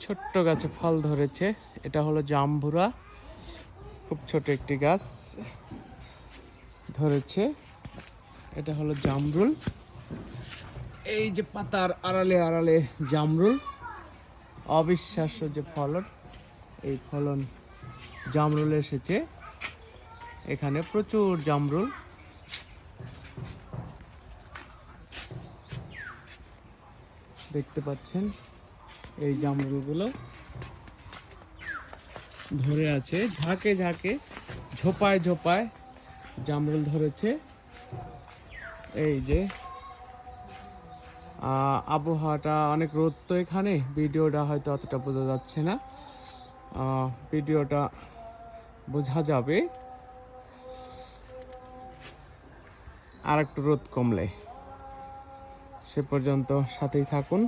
ছোট্ট গাছে ফল ধরেছে। এটা হলো জাম্বুরা, খুব ছোট একটি গাছ ধরেছে। এটা হলো জামরুল, এই যে পাতার আড়ালে আড়ালে জামরুল। অবিশ্বাস্য যে ফলন, এই ফলন জামরুল এসেছে। এখানে প্রচুর জামরুল। দেখতে পাচ্ছেন এই জামরুলগুলো ধরে আছে ঝাঁকে ঝাঁকে, ঝোপায় ঝোপায় জামরুল ধরেছে। এই যে আবহাওয়াটা অনেক রোদ তো এখানে, ভিডিওটা হয়তো অতটা বোঝা যাচ্ছে না, ভিডিওটা বোঝা যাবে আর একটু রোদ কমলে। সে পর্যন্ত সাথেই থাকুন।